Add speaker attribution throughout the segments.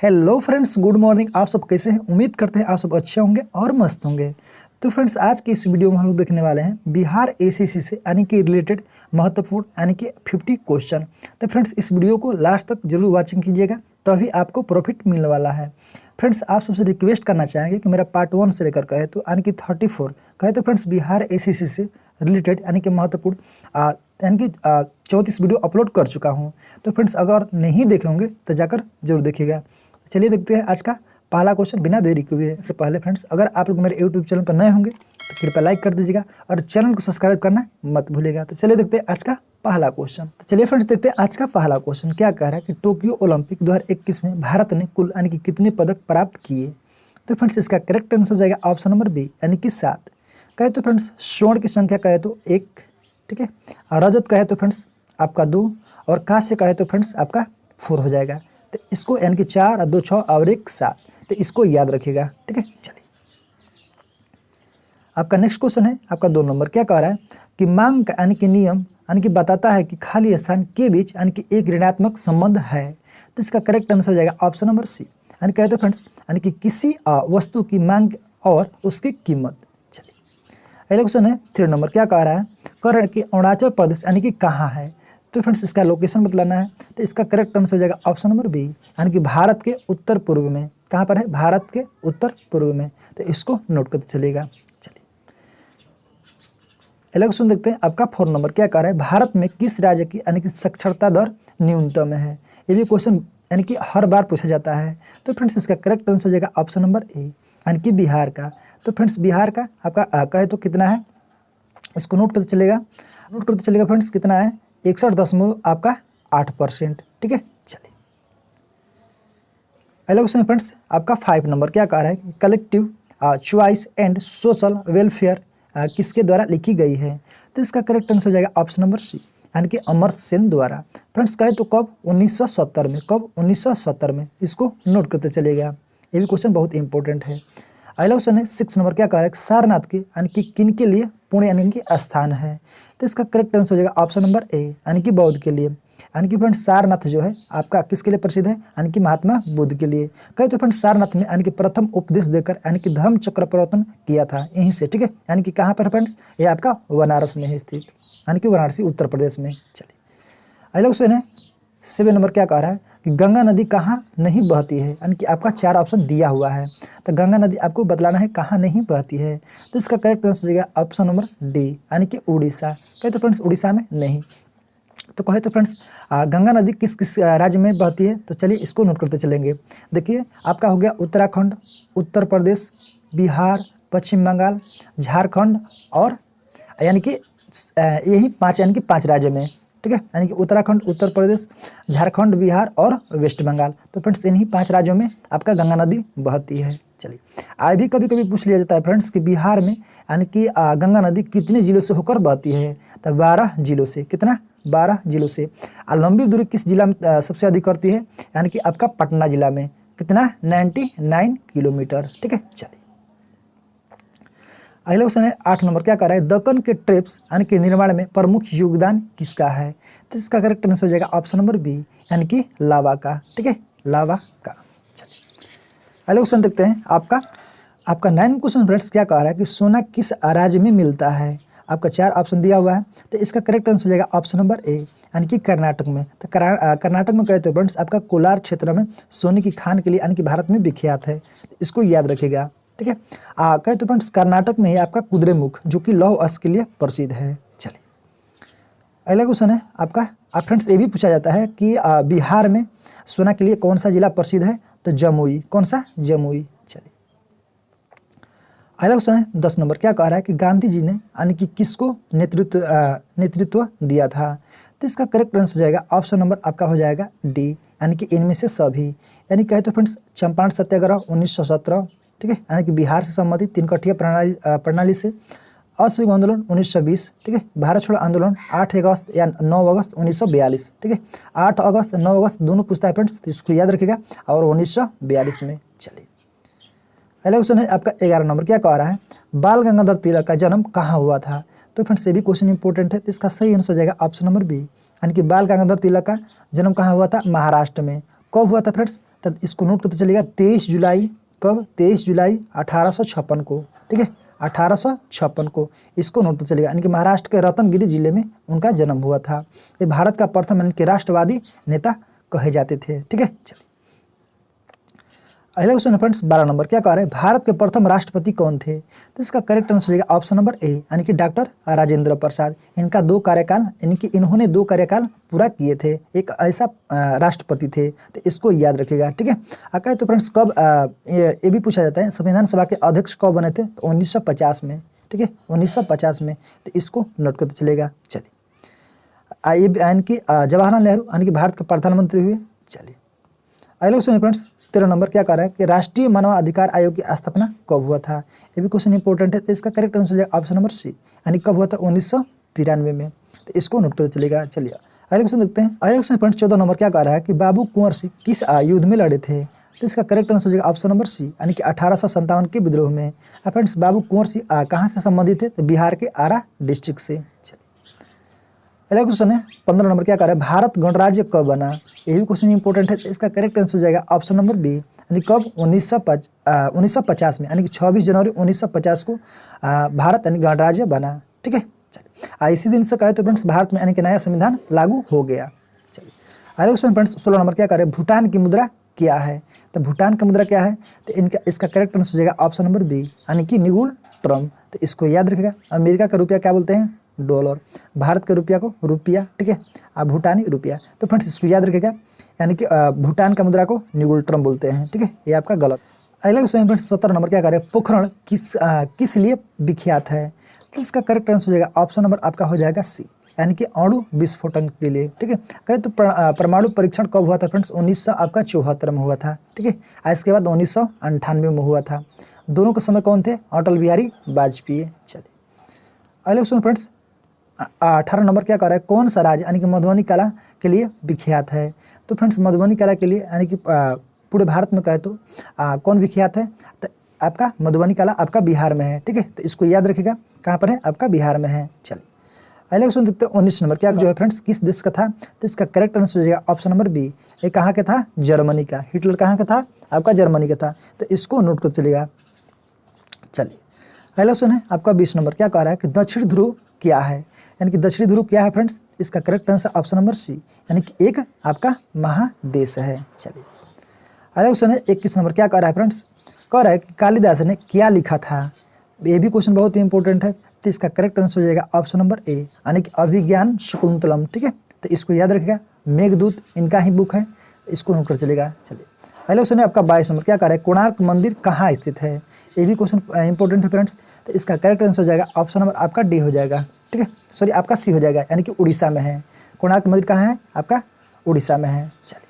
Speaker 1: Hello friends, good morning. आप सब कैसे हैं? उम्मीद करते हैं आप सब अच्छे होंगे और मस्त होंगे। तो फ्रेंड्स, आज की इस वीडियो में हम लोग देखने वाले हैं बिहार एसीसी से यानी कि रिलेटेड महत्वपूर्ण यानी कि 50 क्वेश्चन। तो फ्रेंड्स, इस वीडियो को लास्ट तक जरूर वॉचिंग कीजिएगा, तभी आपको प्रॉफिट मिलने वाला है। फ्रेंड्स, आप सबसे रिक्वेस्ट करना चाहेंगे कि मेरा पार्ट 1 से लेकर कहे तो यानी कि 34 कहे तो फ्रेंड्स बिहार एसीसी से रिलेटेड यानी कि महत्वपूर्ण यानी कि 34 वीडियो अपलोड कर चुका हूँ। तो फ्रेंड्स, अगर नहीं देखे होंगे तो जाकर जरूर देखिएगा। चलिए देखते हैं आज का पहला क्वेश्चन बिना देरी के हुए। इससे पहले फ्रेंड्स, अगर आप लोग मेरे यूट्यूब चैनल पर नए होंगे तो कृपया लाइक कर दीजिएगा और चैनल को सब्सक्राइब करना मत भूलिएगा। तो चलिए देखते हैं आज का पहला क्वेश्चन। तो चलिए फ्रेंड्स, देखते हैं आज का पहला क्वेश्चन क्या कह रहा है कि टोक्यो ओलंपिक 2021 में भारत ने कुल यानी कि कितने पदक प्राप्त किए। तो फ्रेंड्स, इसका करेक्ट आंसर हो जाएगा ऑप्शन नंबर बी यानी कि 7। कहे तो फ्रेंड्स स्वर्ण की संख्या कहे तो 1, ठीक है, और रजत कहे तो फ्रेंड्स आपका 2 और कांस्य कहे तो फ्रेंड्स आपका 4 हो जाएगा। तो इसको यानी कि 4 और 2 6 और 1 7, तो इसको याद रखिएगा, ठीक है। चलिए आपका नेक्स्ट क्वेश्चन है आपका 2 नंबर। क्या कह रहा है कि मांग का यानी कि नियम यानी कि बताता है कि खाली स्थान के बीच यानी कि एक ऋणात्मक संबंध है। तो इसका करेक्ट आंसर हो जाएगा ऑप्शन नंबर सी यानी कहते फ्रेंड्स यानी कि किसी वस्तु की मांग और उसकी कीमत। चलिए अगला क्वेश्चन है 3 नंबर। क्या कह रहा है करण कि अरुणाचल प्रदेश यानी कि कहाँ है। तो फ्रेंड्स, इसका लोकेशन बतलाना है। तो इसका करेक्ट आंसर हो जाएगा ऑप्शन नंबर बी यानी कि भारत के उत्तर पूर्व में। कहाँ पर है? भारत के उत्तर पूर्व में। तो इसको नोट करते चलिएगा। चलिए अगला क्वेश्चन देखते हैं आपका 4 नंबर। क्या कह रहा है भारत में किस राज्य की यानी कि साक्षरता दर न्यूनतम है। ये भी क्वेश्चन यानी कि हर बार पूछा जाता है। तो फ्रेंड्स, इसका करेक्ट आंसर हो जाएगा ऑप्शन नंबर ए यानी कि बिहार का। तो फ्रेंड्स, बिहार का आपका कहे तो कितना है, इसको नोट करते चलेगा फ्रेंड्स। कितना है? 61 आपका 8%, ठीक है। चलिए अगला क्वेश्चन फ्रेंड्स आपका 5 नंबर। क्या कह रहा है कि collective choice and social welfare किसके द्वारा लिखी गई है। तो इसका करेक्ट आंसर हो जाएगा ऑप्शन नंबर सी यानी कि अमर्त्य सेन द्वारा। फ्रेंड्स, कहे तो कब? 1970 में। कब? 1970 में। इसको नोट करते चलेगा, ये भी क्वेश्चन बहुत इंपॉर्टेंट है। अगला क्वेश्चन है 6 नंबर। क्या कह रहा है सारनाथ के यानी कि किन के लिए पुण्य यानी कि स्थान है। तो इसका करेक्ट आंसर हो जाएगा ऑप्शन नंबर ए यानी कि बौद्ध के लिए। यानी कि फ्रेंड्स सारनाथ जो है आपका किसके लिए प्रसिद्ध है? यानी कि महात्मा बुद्ध के लिए। कहे तो फ्रेंड्स सारनाथ में यानी कि प्रथम उपदेश देकर यानी कि धर्म चक्र परिवर्तन किया था यहीं से, ठीक है। यानी कि कहाँ पर फ्रेंड्स? ये आपका बनारस में है स्थित, यानी कि वाराणसी उत्तर प्रदेश में। चलिए अगला क्वेश्चन है 7 नंबर। क्या कह रहा है कि गंगा नदी कहाँ नहीं बहती है। यानी कि आपका 4 ऑप्शन दिया हुआ है, तो गंगा नदी आपको बतलाना है कहाँ नहीं बहती है। तो इसका करेक्ट आंसर हो जाएगा ऑप्शन नंबर डी यानी कि उड़ीसा। कहे तो फ्रेंड्स उड़ीसा में नहीं। तो कहे तो फ्रेंड्स गंगा नदी किस किस राज्य में बहती है। तो चलिए इसको नोट करते चलेंगे। देखिए आपका हो गया उत्तराखंड, उत्तर प्रदेश, बिहार, पश्चिम बंगाल, झारखंड और यानी कि यही 5 यानी कि 5 राज्य में, ठीक है। यानी कि उत्तराखंड, उत्तर प्रदेश, झारखंड, बिहार और वेस्ट बंगाल। तो फ्रेंड्स इन्हीं 5 राज्यों में आपका गंगा नदी बहती है। चलिए आज भी कभी कभी पूछ लिया जाता है फ्रेंड्स कि बिहार में यानी कि गंगा नदी कितने जिलों से होकर बहती है। तो 12 जिलों से। कितना? 12 जिलों से। लंबी दूरी किस जिला में सबसे अधिक करती है? यानी कि आपका पटना जिला में। कितना? 99 किलोमीटर, ठीक है। चलिए अगला क्वेश्चन है 8 नंबर। क्या कह रहा है दक्कन के ट्रेप्स यानी कि निर्माण में प्रमुख योगदान किसका है। तो इसका करेक्ट आंसर हो जाएगा ऑप्शन नंबर बी यानी कि लावा का, ठीक है, लावा का। चलिए अगला क्वेश्चन देखते हैं आपका 9 क्वेश्चन फ्रेंड्स। क्या कह रहा है कि सोना किस राज्य में मिलता है। आपका 4 ऑप्शन दिया हुआ है, तो इसका करेक्ट आंसर हो जाएगा ऑप्शन नंबर ए यानी कि कर्नाटक में। तो कर्नाटक में कहते हैं फ्रेंड्स आपका कोलार क्षेत्र में सोने की खान के लिए यानी कि भारत में विख्यात है। तो इसको याद रखिएगा, ठीक है। कहे तो फ्रेंड्स कर्नाटक में ही आपका कुद्रेमुख जो कि लौह अश्व के लिए प्रसिद्ध है। चलिए अगला क्वेश्चन है आपका फ्रेंड्स ये भी पूछा जाता है कि बिहार में सोना के लिए कौन सा जिला प्रसिद्ध है। तो जमुई। कौन सा? जमुई। चलिए अगला क्वेश्चन है 10 नंबर। क्या कह रहा है कि गांधी जी ने यानी कि किसको नेतृत्व दिया था। तो इसका करेक्ट आंसर हो जाएगा ऑप्शन नंबर आपका हो जाएगा डी यानी कि इनमें से सभी। यानी कहे तो फ्रेंड्स चंपारण सत्याग्रह 1917, ठीक है, यानी कि बिहार से संबंधित 3 कठिया प्रणाली से। असहयोग आंदोलन 1920, ठीक है। भारत छोड़ो आंदोलन 8 अगस्त या 9 अगस्त 1942, ठीक है। 8 अगस्त 9 अगस्त दोनों पूछता है फ्रेंड्स, तो इसको याद रखिएगा, और 1942 में। चलिए अगला क्वेश्चन है आपका 11 नंबर। क्या कह रहा है बाल गंगाधर तिलक का जन्म कहाँ हुआ था। तो फ्रेंड्स ये भी क्वेश्चन इंपॉर्टेंट है, तो इसका सही आंसर हो जाएगा ऑप्शन नंबर बी यानी कि बाल गंगाधर तिलक का जन्म कहाँ हुआ था? महाराष्ट्र में। कब हुआ था फ्रेंड्स? तो इसको नोट करते चलिएगा 23 जुलाई, कब? 23 जुलाई 1856 को, ठीक है, 1856 को इसको नोट करते चलिएगा। यानी कि महाराष्ट्र के रत्नगिरी जिले में उनका जन्म हुआ था। ये भारत का प्रथम यानी कि राष्ट्रवादी नेता कहे जाते थे, ठीक है। चलिए अगला क्वेश्चन है फ्रेंड्स 12 नंबर, क्या कह रहे हैं? भारत के प्रथम राष्ट्रपति कौन थे? तो इसका करेक्ट आंसर हो जाएगा ऑप्शन नंबर ए, यानी कि डॉक्टर राजेंद्र प्रसाद। इनका 2 कार्यकाल, यानी कि इन्होंने 2 कार्यकाल पूरा किए थे। एक ऐसा राष्ट्रपति थे, तो इसको याद रखिएगा, ठीक है। कहे तो फ्रेंड्स कब ये भी पूछा जाता है संविधान सभा के अध्यक्ष कब बने थे? तो 1950 में, ठीक है, 1950 में, तो इसको नोट करते चलेगा। चलिए यानी कि जवाहरलाल नेहरू यानी कि भारत के प्रधानमंत्री हुए। चलिए अगला क्वेश्चन फ्रेंड्स 13 नंबर, क्या कह रहा है कि राष्ट्रीय मानवाधिकार आयोग की स्थापना कब हुआ था? ये भी क्वेश्चन इंपॉर्टेंट है, तो इसका करेक्ट आंसर हो जाएगा ऑप्शन नंबर सी, यानी कब हुआ था? 1993 में, तो इसको नोट करते चलेगा। चलिए अगले क्वेश्चन देखते हैं। अगले क्वेश्चन फ्रेंड्स 14 नंबर, क्या कह रहा है कि बाबू कुंवर सिंह किस युद्ध में लड़े थे? तो इसका करेक्ट आंसर हो जाएगा ऑप्शन नंबर सी, यानी कि 1857 के विद्रोह में। फ्रेंड्स बाबू कुंवर सिंह कहाँ से संबंधित थे? तो बिहार के आरा डिस्ट्रिक्ट से। अगला क्वेश्चन है 15 नंबर, क्या कर रहा है? भारत गणराज्य कब बना? ये भी क्वेश्चन इंपॉर्टेंट है, इसका करेक्ट आंसर हो जाएगा ऑप्शन नंबर बी, यानी कब? 1950 में, यानी कि 26 जनवरी 1950 को भारत यानी गणराज्य बना, ठीक है। चलिए इसी दिन से कहे तो फ्रेंड्स भारत में यानी कि नया संविधान लागू हो गया। चलिए अगले क्वेश्चन फ्रेंड्स 16 नंबर, क्या कर रहे हैं? भूटान की मुद्रा क्या है? तो भूटान की मुद्रा क्या है? तो इसका करेक्ट आंसर हो जाएगा ऑप्शन नंबर बी, यानी कि निगुल ट्रम। तो इसको याद रखिएगा। अमेरिका का रुपया क्या बोलते हैं? डॉलर। भारत के रुपया को रुपया, ठीक है, भूटानी रुपया। तो फ्रेंड्स इसको याद रखिएगा, यानी कि भूटान का मुद्रा को निगुल ट्रम बोलते हैं, ठीक है, ये आपका गलत। अगला क्वेश्चन फ्रेंड्स 17 नंबर, क्या कर रहे हैं? पोखरण किस लिए विख्यात है? तो इसका करेक्ट आंसर हो जाएगा ऑप्शन नंबर आपका हो जाएगा सी, यानी कि अणु विस्फोटन के लिए, ठीक है। कहे तो परमाणु परीक्षण कब हुआ था फ्रेंड्स? 1974 में हुआ था, ठीक है। इसके बाद 1998 में हुआ था। दोनों के समय कौन थे? अटल बिहारी वाजपेयी। चलिए अगले क्वेश्चन फ्रेंड्स 18 नंबर, क्या कर रहा है? कौन सा राज्य यानी कि मधुबनी कला के लिए विख्यात है? तो फ्रेंड्स मधुबनी कला के लिए यानी कि पूरे भारत में कहे तो कौन विख्यात है? तो आपका मधुबनी कला आपका बिहार में है, ठीक है, तो इसको याद रखिएगा। कहाँ पर है? आपका बिहार में है। चलिए अगले क्वेश्चन देखते हैं 19 नंबर, क्या जो है फ्रेंड्स किस देश का था? तो इसका करेक्ट आंसर हो जाएगा ऑप्शन नंबर बी, ये कहाँ का था? जर्मनी का। हिटलर कहाँ का था? आपका जर्मनी का था, तो इसको नोट कर चलेगा। चलिए अगला क्वेश्चन है आपका 20 नंबर, क्या कह रहा है कि दक्षिण ध्रुव क्या है? यानी कि दक्षिणी ध्रुव क्या है फ्रेंड्स? इसका correct answer option number C, यानी कि एक आपका महादेश है। चलिए अगला क्वेश्चन है 21 नंबर, क्या कह रहा है फ्रेंड्स? कह रहा है कि कालिदास ने क्या लिखा था? ये भी क्वेश्चन बहुत ही इंपॉर्टेंट है, तो इसका करेक्ट आंसर हो जाएगा ऑप्शन नंबर ए, यानी कि अभिज्ञान शकुंतलम, ठीक है, तो इसको याद रखिएगा। मेघदूत इनका ही बुक है, इसको नोट कर चलेगा। चलिए अगला क्वेश्चन है आपका 22 नंबर, क्या कह रहा है? कोणार्क मंदिर कहाँ स्थित है? ये भी क्वेश्चन इंपॉर्टेंट है फ्रेंड्स, तो इसका करेक्ट आंसर हो जाएगा ऑप्शन नंबर आपका डी हो जाएगा, ठीक है, सॉरी आपका सी हो जाएगा, यानी कि उड़ीसा में है। कोणार्क मंदिर कहाँ है? आपका उड़ीसा में है। चलिए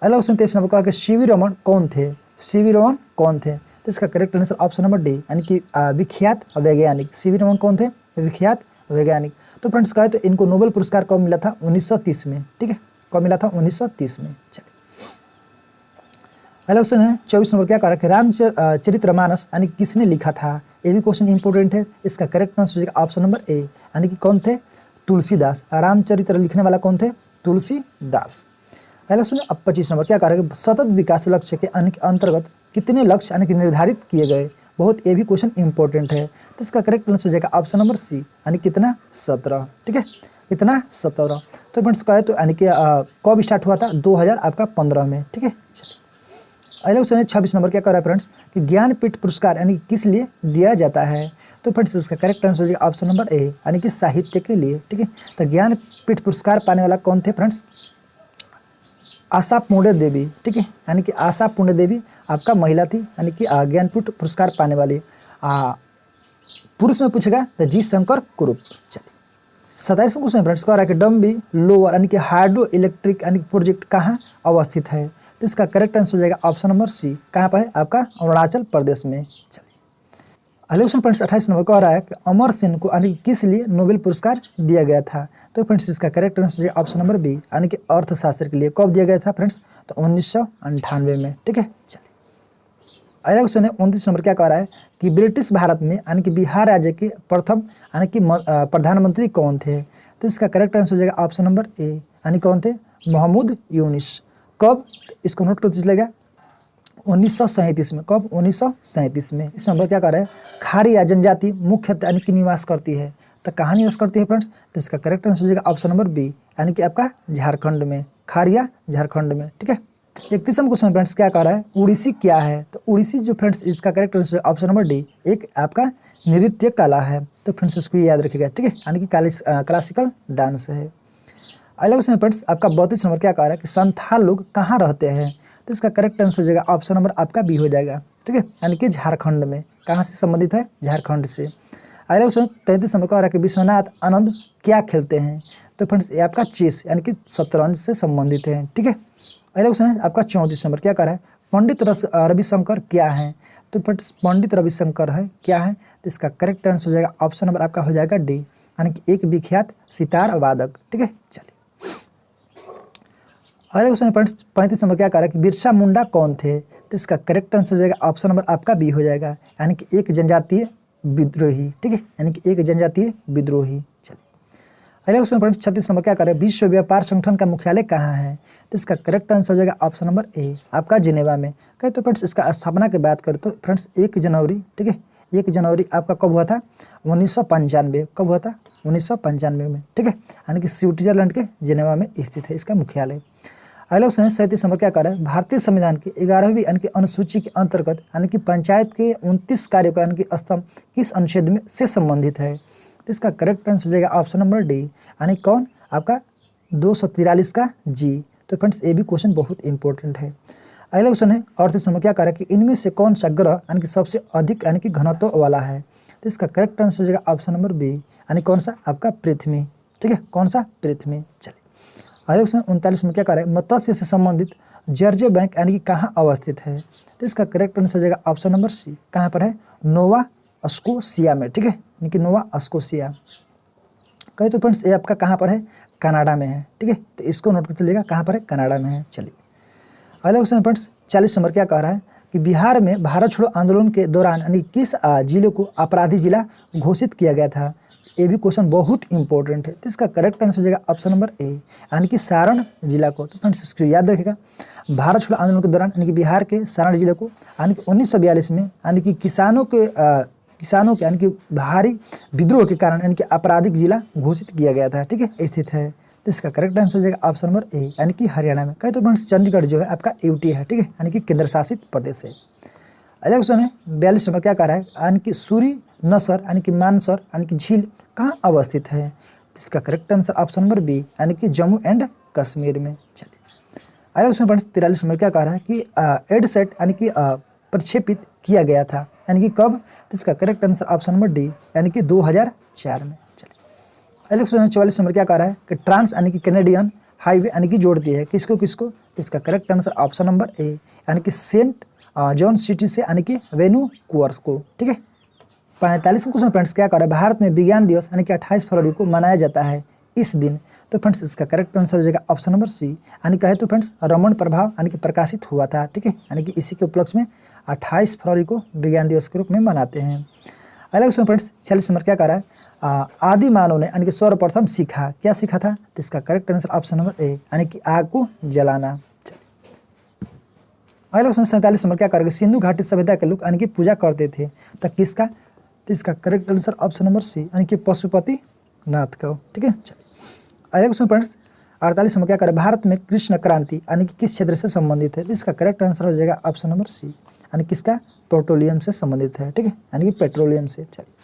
Speaker 1: अगला क्वेश्चन 23 नंबर, कहा कि सीवी रमन कौन थे? सीवी रमन कौन थे? तो इसका correct answer option number D, यानी कि विख्यात वैज्ञानिक। सीवी रमन कौन थे? विख्यात वैज्ञानिक। तो फ्रेंड्स कहे तो इनको नोबेल पुरस्कार कब मिला था? 1930 में, ठीक है, कब मिला था? 1930 में। चलिए अगला क्वेश्चन है 24 नंबर, क्या कह रहा है कि रामचरितमानस यानी कि किसने लिखा था? ये भी क्वेश्चन इंपॉर्टेंट है, इसका करेक्ट आंसर हो जाएगा ऑप्शन नंबर ए, यानी कि कौन थे? तुलसीदास। रामचरित्र लिखने वाला कौन थे? तुलसीदास। अगला क्वेश्चन अब 25 नंबर, क्या कह रहा है कि सतत विकास लक्ष्य के अंतर्गत कितने लक्ष्य यानी कि निर्धारित किए गए? बहुत ये भी क्वेश्चन इंपॉर्टेंट है, तो इसका करेक्ट आंसर हो जाएगा ऑप्शन नंबर सी, यानी कितना? 17, ठीक है, कितना? 17। तो फ्रेंड्स कहे तो यानी कि कब स्टार्ट हुआ था? 2015 में, ठीक है। अगला क्वेश्चन है 26 नंबर, क्या कर रहा है फ्रेंड्स कि ज्ञानपीठ पुरस्कार यानी किस लिए दिया जाता है? तो फ्रेंड्स इसका करेक्ट आंसर हो जाएगा ऑप्शन नंबर ए, यानी कि साहित्य के लिए, ठीक है। तो ज्ञानपीठ पुरस्कार पाने वाला कौन थे फ्रेंड्स? आशा पुण्य देवी, ठीक है, यानी कि आशा पुण्य देवी आपका महिला थी, यानी कि ज्ञानपीठ पुरस्कार पाने वाली। पुरुष में पूछेगा तो जी शंकर कुरूप। चलिए 27वें क्वेश्चन फ्रेंड्स कह रहा है कि डम्बी लोअर यानी कि हाइड्रो इलेक्ट्रिक यानी प्रोजेक्ट कहाँ अवस्थित है? तो इसका करेक्ट आंसर हो जाएगा ऑप्शन नंबर सी, कहाँ पर है? आपका अरुणाचल प्रदेश में। चलिए अगले क्वेश्चन फ्रेंड्स 28 नंबर कह रहा है कि अमर सिंह को यानी किस लिए नोबेल पुरस्कार दिया गया था? तो फ्रेंड्स इसका करेक्ट आंसर है ऑप्शन नंबर बी, यानी कि अर्थशास्त्र के लिए। कब दिया गया था फ्रेंड्स? तो 1998 में, ठीक है। चलिए अगला क्वेश्चन है 29 नंबर, क्या कह रहा है कि ब्रिटिश भारत में यानी कि बिहार राज्य के प्रथम यानी कि प्रधानमंत्री कौन थे? तो इसका करेक्ट आंसर हो जाएगा ऑप्शन नंबर ए, यानी कौन थे? मोहम्मद यूनिस। कब, इसको नोट कर दीजिएगा 1937 में। कब? 1937 में। इस नंबर क्या कर रहा है, खारिया जनजाति मुख्यतः यानी कि निवास करती है। तो कहाँ निवास करती है फ्रेंड्स? तो इसका करेक्ट आंसर हो जाएगा ऑप्शन नंबर बी, यानी कि आपका झारखंड में, खारिया झारखंड में। ठीक है, 31वां क्वेश्चन फ्रेंड्स क्या कह रहा है, उड़ीसी क्या है? तो उड़ीसी जो फ्रेंड्स इसका correct answer option number D, एक आपका नृत्य कला है। तो फ्रेंड्स इसको याद रखिएगा। ठीक है, यानी कि क्लासिकल डांस है। अगला क्वेश्चन फ्रेंड्स आपका 32 नंबर क्या कह रहा है कि संथाल लोग कहाँ रहते हैं? तो इसका करेक्ट आंसर हो जाएगा ऑप्शन नंबर आपका बी हो जाएगा। ठीक है, यानी कि झारखंड में। कहाँ से संबंधित है? झारखंड से। अगला क्वेश्चन 33 नंबर कह रहा है कि विश्वनाथ आनंद क्या खेलते हैं? तो फ्रेंड्स ये आपका चेस यानी कि शतरंज से संबंधित है। ठीक है, अगला क्वेश्चन आपका 34 नंबर क्या कह रहा है, पंडित रविशंकर क्या है? तो फ्रेंड्स पंडित रविशंकर है क्या है? तो इसका करेक्ट आंसर हो जाएगा ऑप्शन नंबर आपका हो जाएगा डी, यानी कि एक विख्यात सितार वादक। ठीक है, चलिए अगले क्वेश्चन फ्रेंड्स 35 नंबर क्या कह रहा है कि बिरसा मुंडा कौन थे? तो इसका करेक्ट आंसर हो जाएगा ऑप्शन नंबर आपका बी हो जाएगा, यानी कि एक जनजातीय विद्रोही। ठीक है, यानी कि एक जनजातीय विद्रोही। चलिए अगले क्वेश्चन फ्रेंड्स 36 नंबर क्या कर रहे हैं, विश्व व्यापार संगठन का मुख्यालय कहाँ है? तो इसका करेक्ट आंसर हो जाएगा ऑप्शन नंबर ए, आपका जिनेवा में। कहे तो फ्रेंड्स इसका स्थापना की बात करें तो फ्रेंड्स 1 जनवरी, ठीक है 1 जनवरी आपका कब हुआ था? 1995। कब हुआ था? 1995 में। ठीक है, यानी कि स्विट्जरलैंड के जिनेवा में स्थित है इसका मुख्यालय। अगला क्वेश्चन 37 नंबर क्या कर रहा है, भारतीय संविधान की 11वीं यानी कि अनुसूची के अंतर्गत यानी कि पंचायत के 29 कार्यों का यानी कि स्तंभ किस अनुच्छेद में से संबंधित है? तो इसका करेक्ट आंसर हो जाएगा ऑप्शन नंबर डी, यानी कौन? आपका 243 का जी। तो फ्रेंड्स ये भी क्वेश्चन बहुत इंपॉर्टेंट है। अगला क्वेश्चन है 38 नंबर क्या कह रहा है कि इनमें से कौन सा ग्रह यानी कि सबसे अधिक यानी कि घनत्व वाला है? तो इसका करेक्ट आंसर हो जाएगा ऑप्शन नंबर बी, यानी कौन सा? आपका पृथ्वी। ठीक है, कौन सा? पृथ्वी। चलिए अगले क्वेश्चन 39 में क्या कह रहा है, मत्स्य से संबंधित जर्जे बैंक यानी कि कहाँ अवस्थित है? तो इसका करेक्ट आंसर हो जाएगा ऑप्शन नंबर सी, कहाँ पर है? नोवा स्कोशिया में। ठीक है, यानी कि नोवा स्कोशिया। कहे तो फ्रेंड्स ये आपका कहाँ पर है? कनाडा में है। ठीक है, तो इसको नोट कर चलिएगा, कहाँ पर है? कनाडा में है। चलिए अगला क्वेश्चन फ्रेंड्स 40 नंबर क्या कह रहा है कि बिहार में भारत छोड़ो आंदोलन के दौरान यानी किस जिले को अपराधी जिला घोषित किया गया था? ये भी क्वेश्चन बहुत इंपॉर्टेंट है। तो इसका करेक्ट आंसर हो जाएगा ऑप्शन नंबर ए, यानी कि सारण जिला को। तो फ्रेंड्स इसको याद रखिएगा, भारत छोड़ो आंदोलन के दौरान यानी कि बिहार के सारण जिले को यानी कि 1942 में यानी कि किसानों के यानी कि भारी विद्रोह के कारण यानी कि आपराधिक जिला घोषित किया गया था। ठीक है, स्थित है। तो इसका करेक्ट आंसर हो जाएगा ऑप्शन नंबर ए, यानी कि हरियाणा में। कहे तो फ्रेंड्स चंडीगढ़ जो है आपका यूटी है। ठीक है, यानी कि केंद्र शासित प्रदेश है। अगला क्वेश्चन है 42 नंबर क्या कह रहा है, यानी कि सूरी नसर यानी कि मानसर यानी कि झील कहाँ अवस्थित है? इसका correct answer option number B, यानी कि जम्मू एंड कश्मीर में। चलिए अगला क्वेश्चन फ्रेंड्स 43 नंबर क्या कह रहा है कि एडसेट यानी कि प्रक्षेपित किया गया था यानी कि कब? तो इसका correct answer option number D, यानी कि 2004 में। चलिए अगला क्वेश्चन 44 नंबर क्या कह रहा है कि ट्रांस यानी कि कैनेडियन हाईवे यानी कि जोड़ती है किसको किसको? तो इसका correct answer option number A, यानी कि सेंट जॉन सिटी से यानी कि वैनकूवर को। ठीक है, 45वें क्वेश्चन फ्रेंड्स क्या कर रहा है, भारत में विज्ञान दिवस यानी कि 28 फरवरी को मनाया जाता है इस दिन? तो फ्रेंड्स इसका करेक्ट आंसर हो जाएगा ऑप्शन नंबर सी, यानी कहे तो फ्रेंड्स रमन प्रभाव यानी कि प्रकाशित हुआ था। ठीक है, यानी कि इसी के उपलक्ष्य में 28 फरवरी को विज्ञान दिवस के रूप में मनाते हैं। अगला क्वेश्चन फ्रेंड्स 46 नंबर क्या कर रहा है, आदि मानव ने यानी कि सर्वप्रथम सीखा, क्या सीखा था? तो इसका correct answer option number A, यानी कि आग को जलाना। अगला क्वेश्चन 47 नंबर क्या करेंगे, सिंधु घाटी सभ्यता के लोग यानी कि पूजा करते थे, तो किसका? तो इसका correct answer option number C, यानी कि पशुपति नाथ का। ठीक है, चलिए अगला क्वेश्चन फ्रेंड्स 48 नंबर क्या करें, भारत में कृष्ण क्रांति यानी कि किस क्षेत्र से संबंधित है? तो इसका करेक्ट आंसर हो जाएगा ऑप्शन नंबर सी, यानी किसका? पेट्रोलियम से संबंधित है। ठीक है, यानी कि पेट्रोलियम से। चलिए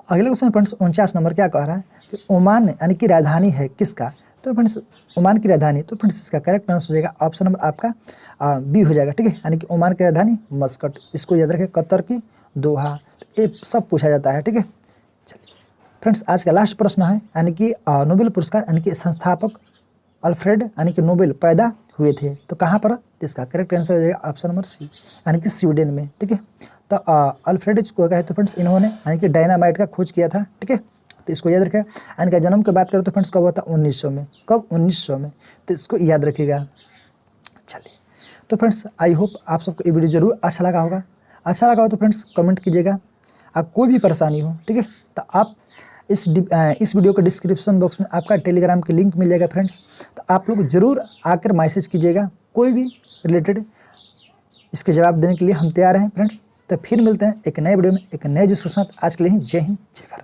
Speaker 1: अगले क्वेश्चन फ्रेंड्स 49 नंबर क्या कह रहा है कि ओमान यानी कि राजधानी है किसका? तो फ्रेंड्स ओमान की राजधानी, तो फ्रेंड्स इसका करेक्ट आंसर हो जाएगा ऑप्शन नंबर आपका बी हो जाएगा। ठीक है, यानी कि ओमान की राजधानी मस्कट। इसको याद रखें, कतर की दोहा, ये सब पूछा जाता है। ठीक है, चलिए फ्रेंड्स आज का लास्ट प्रश्न है, यानी कि नोबेल पुरस्कार यानी कि संस्थापक अल्फ्रेड यानी कि नोबेल पैदा हुए थे तो कहाँ पर? तो इसका करेक्ट आंसर हो जाएगा ऑप्शन नंबर सी, यानी कि स्वीडन में। ठीक है, तो अल्फ्रेड को कहे तो फ्रेंड्स इन्होंने यानी कि डायनामाइट का खोज किया था। ठीक है, तो इसको याद रखें। इनका जन्म की बात करें तो फ्रेंड्स कब हुआ था? 1900 में। कब? 1900 में। तो इसको याद रखिएगा। चलिए तो फ्रेंड्स आई होप आप सबको ये वीडियो जरूर अच्छा लगा होगा। अच्छा लगा हो तो फ्रेंड्स कमेंट कीजिएगा। आप कोई भी परेशानी हो, ठीक है, तो आप इस वीडियो के डिस्क्रिप्शन बॉक्स में आपका टेलीग्राम की लिंक मिल जाएगा फ्रेंड्स। तो आप लोग ज़रूर आकर मैसेज कीजिएगा, कोई भी रिलेटेड इसके जवाब देने के लिए हम तैयार हैं फ्रेंड्स। तो फिर मिलते हैं एक नए वीडियो में एक नए जिसके साथ। आज के लिए जय हिंद जय भारत।